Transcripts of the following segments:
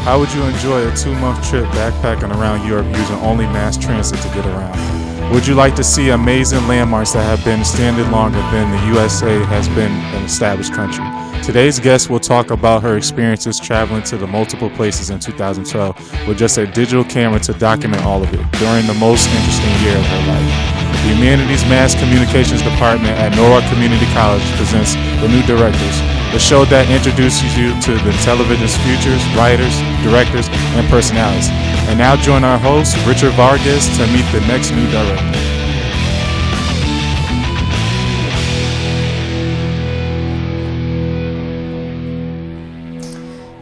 How would you enjoy a 2-month trip backpacking around Europe using only mass transit to get around? Would you like to see amazing landmarks that have been standing longer than the USA has been an established country? Today's guest will talk about her experiences traveling to the multiple places in 2012 with just a digital camera to document all of it during the most interesting year of her life. The Humanities Mass Communications Department at Norwalk Community College presents The New Directors, the show that introduces you to the television's futures, writers, directors, and personalities. And now join our host, Richard Vargas, to meet the next new director.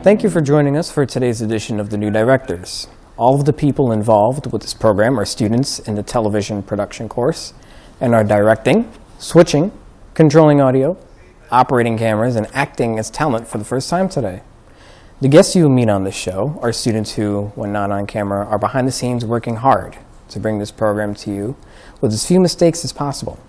Thank you for joining us for today's edition of The New Directors. All of the people involved with this program are students in the television production course and are directing, switching, controlling audio, operating cameras, and acting as talent for the first time today. The guests you will meet on this show are students who, when not on camera, are behind the scenes working hard to bring this program to you with as few mistakes as possible.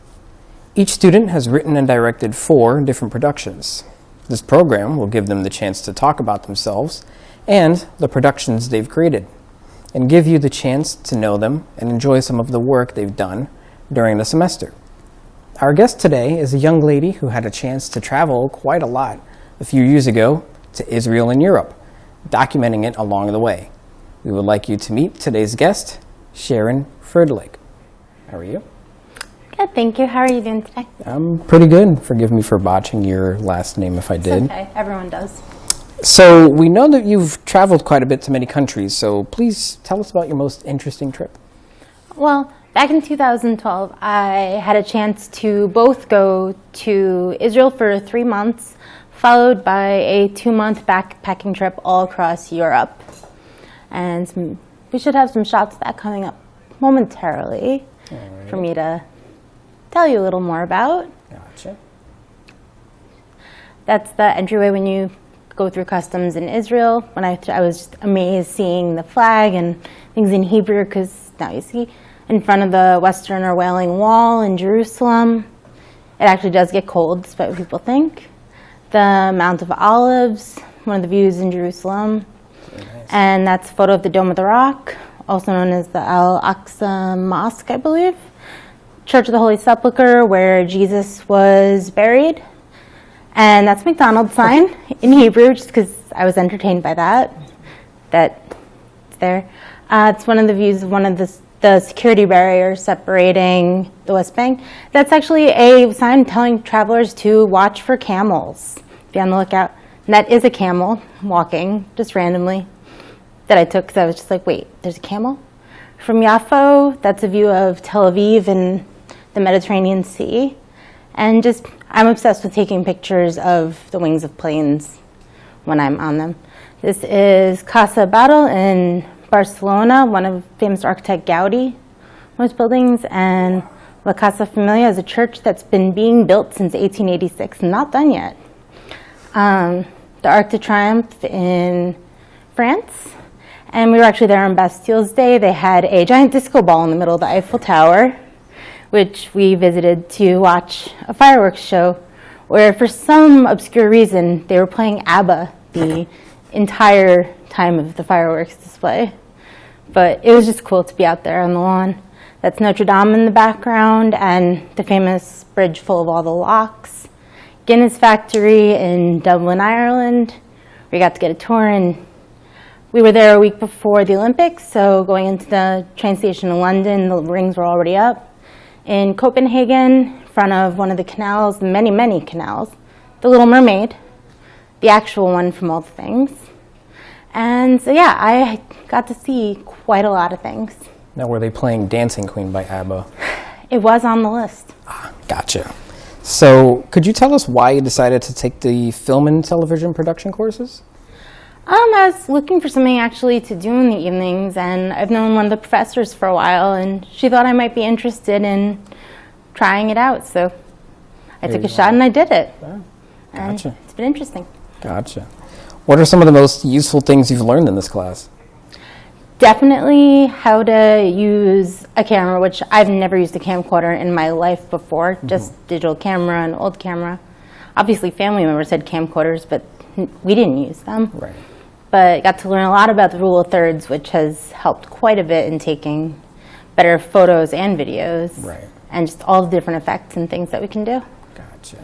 Each student has written and directed 4 different productions. This program will give them the chance to talk about themselves and the productions they've created, and give you the chance to know them and enjoy some of the work they've done during the semester. Our guest today is a young lady who had a chance to travel quite a lot a few years ago to Israel and Europe, documenting it along the way. We would like you to meet today's guest, Sharon Freundlich. How are you? Good, thank you. How are you doing today? I'm pretty good. Forgive me for botching your last name if I did. It's okay, everyone does. So we know that you've traveled quite a bit to many countries, so please tell us about your most interesting trip. Well, back in 2012, I had a chance to both go to Israel for 3 months, followed by a 2-month backpacking trip all across Europe. And we should have some shots of that coming up momentarily for me to tell you a little more about. Gotcha. That's the entryway when you go through customs in Israel. When I was just amazed seeing the flag and things in Hebrew, because now you see in front of the Western or Wailing Wall in Jerusalem. It actually does get cold, despite what people think. The Mount of Olives, one of the views in Jerusalem. Very nice. And that's a photo of the Dome of the Rock, also known as the Al-Aqsa Mosque, I believe. Church of the Holy Sepulchre, where Jesus was buried. And that's McDonald's sign in Hebrew, just because I was entertained by that. That's there. It's one of the views of one of the security barriers separating the West Bank. That's actually a sign telling travelers to watch for camels. Be on the lookout. And that is a camel walking, just randomly, that I took because I was just like, wait, there's a camel? From Yaffo, that's a view of Tel Aviv and the Mediterranean Sea. And just, I'm obsessed with taking pictures of the wings of planes when I'm on them. This is Casa Batlle in Barcelona, one of famous architect Gaudi, most buildings. And La Casa Familia is a church that's been being built since 1886, not done yet. The Arc de Triomphe in France. And we were actually there on Bastille's Day. They had a giant disco ball in the middle of the Eiffel Tower, which we visited to watch a fireworks show where, for some obscure reason, they were playing ABBA the entire time of the fireworks display. But it was just cool to be out there on the lawn. That's Notre Dame in the background and the famous bridge full of all the locks. Guinness factory in Dublin, Ireland. We got to get a tour, and we were there a week before the Olympics, so going into the train station in London, the rings were already up. In Copenhagen, in front of one of the canals, many, many canals, the Little Mermaid, the actual one from all the things. And so, yeah, I got to see quite a lot of things. Now, were they playing Dancing Queen by ABBA? It was on the list. Gotcha. So, could you tell us why you decided to take the film and television production courses? I was looking for something actually to do in the evenings, and I've known one of the professors for a while, and she thought I might be interested in trying it out. So I took a shot and I did it. Oh, gotcha. And it's been interesting. Gotcha. What are some of the most useful things you've learned in this class? Definitely how to use a camera, which I've never used a camcorder in my life before, just digital camera and old camera. Obviously family members had camcorders, but we didn't use them. Right. but got to learn a lot about the rule of thirds, which has helped quite a bit in taking better photos and videos. Right. And just all the different effects and things that we can do. Gotcha.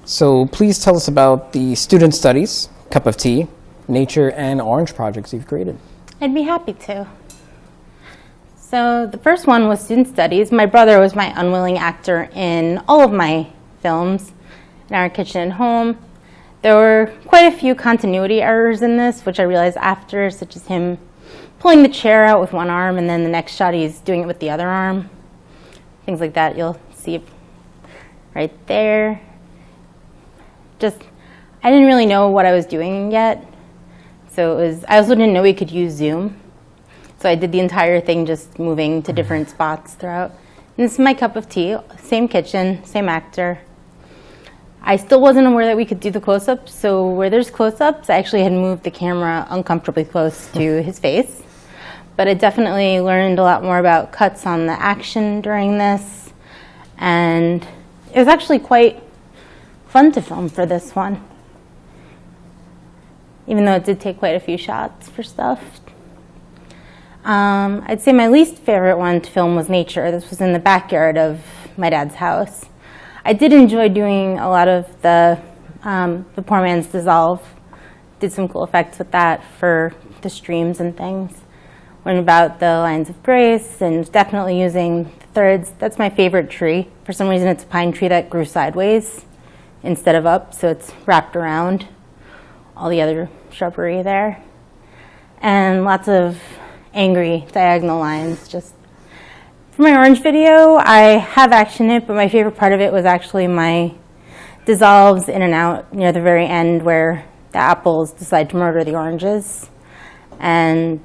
So please tell us about the student studies, cup of tea, nature, and orange projects you've created. I'd be happy to. So the first one was student studies. My brother was my unwilling actor in all of my films in our kitchen and home. There were quite a few continuity errors in this, which I realized after, such as him pulling the chair out with one arm and then the next shot he's doing it with the other arm. Things like that you'll see right there. I didn't really know what I was doing yet. So I also didn't know we could use Zoom. So I did the entire thing just moving to different spots throughout. And this is my cup of tea, same kitchen, same actor. I still wasn't aware that we could do the close-ups, so where there's close-ups, I actually had moved the camera uncomfortably close to his face. But I definitely learned a lot more about cuts on the action during this. And it was actually quite fun to film for this one, even though it did take quite a few shots for stuff. I'd say my least favorite one to film was nature. This was in the backyard of my dad's house. I did enjoy doing a lot of the poor man's dissolve. Did some cool effects with that for the streams and things. Learned about the lines of grace and definitely using the thirds. That's my favorite tree. For some reason it's a pine tree that grew sideways instead of up, so it's wrapped around all the other shrubbery there. And lots of angry diagonal lines. Just for my orange video, I have actioned it, but my favorite part of it was actually my dissolves in and out near the very end where the apples decide to murder the oranges. And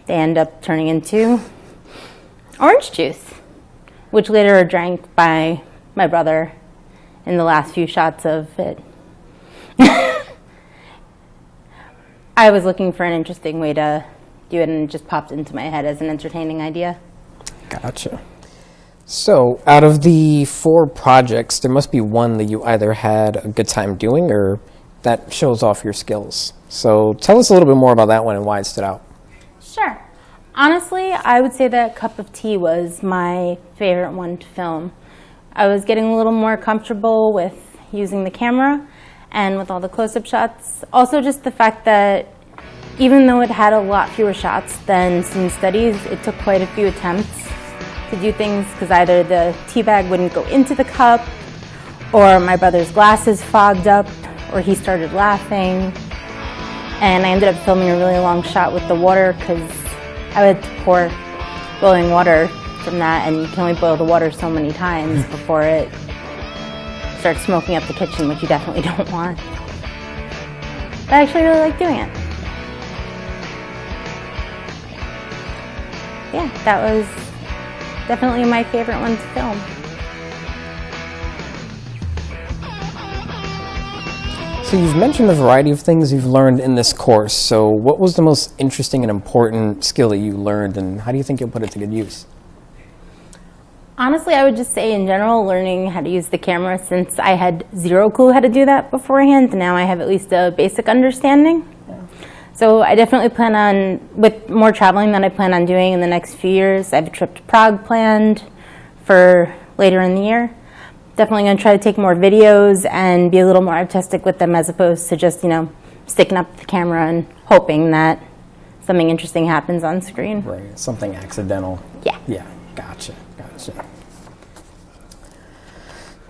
they end up turning into orange juice, which later are drank by my brother in the last few shots of it. I was looking for an interesting way to do it, and it just popped into my head as an entertaining idea. Gotcha. So, out of the 4 projects, there must be one that you either had a good time doing or that shows off your skills. So, tell us a little bit more about that one and why it stood out. Sure. Honestly, I would say that Cup of Tea was my favorite one to film. I was getting a little more comfortable with using the camera and with all the close-up shots. Also, just the fact that even though it had a lot fewer shots than student studies, it took quite a few attempts to do things because either the tea bag wouldn't go into the cup, or my brother's glasses fogged up, or he started laughing. And I ended up filming a really long shot with the water because I had to pour boiling water from that, and you can only boil the water so many times before it starts smoking up the kitchen, which you definitely don't want. But I actually really like doing it. Yeah, that was definitely my favorite one to film. So you've mentioned a variety of things you've learned in this course. So what was the most interesting and important skill that you learned, and how do you think you'll put it to good use? Honestly, I would just say in general, learning how to use the camera, since I had zero clue how to do that beforehand, now I have at least a basic understanding. So I definitely plan on, with more traveling than I plan on doing in the next few years, I have a trip to Prague planned for later in the year. Definitely going to try to take more videos and be a little more artistic with them as opposed to just, sticking up the camera and hoping that something interesting happens on screen. Right, something accidental. Yeah. Yeah, gotcha.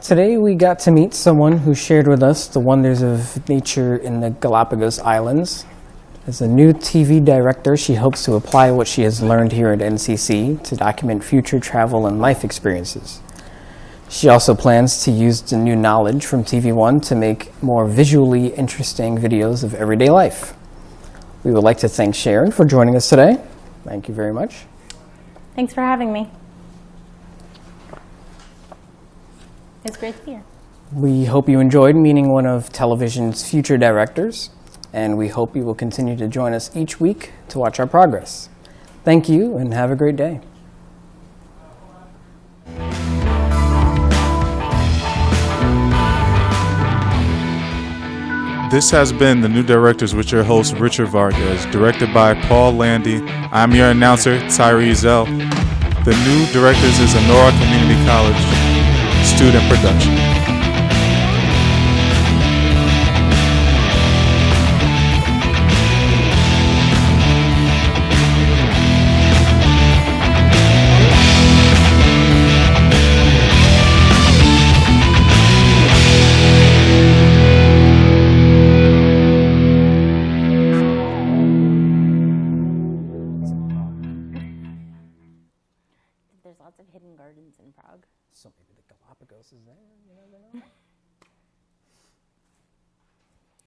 Today we got to meet someone who shared with us the wonders of nature in the Galapagos Islands. As a new TV director, she hopes to apply what she has learned here at NCC to document future travel and life experiences. She also plans to use the new knowledge from TV1 to make more visually interesting videos of everyday life. We would like to thank Sharon for joining us today. Thank you very much. Thanks for having me. It's great to be here. We hope you enjoyed meeting one of television's future directors, and we hope you will continue to join us each week to watch our progress. Thank you, and have a great day. This has been The New Directors with your host, Richard Vargas, directed by Paul Landy. I'm your announcer, Tyree Zell. The New Directors is a Nora Community College student production. There's lots of hidden gardens in Prague. So maybe the Galapagos is there, you never know.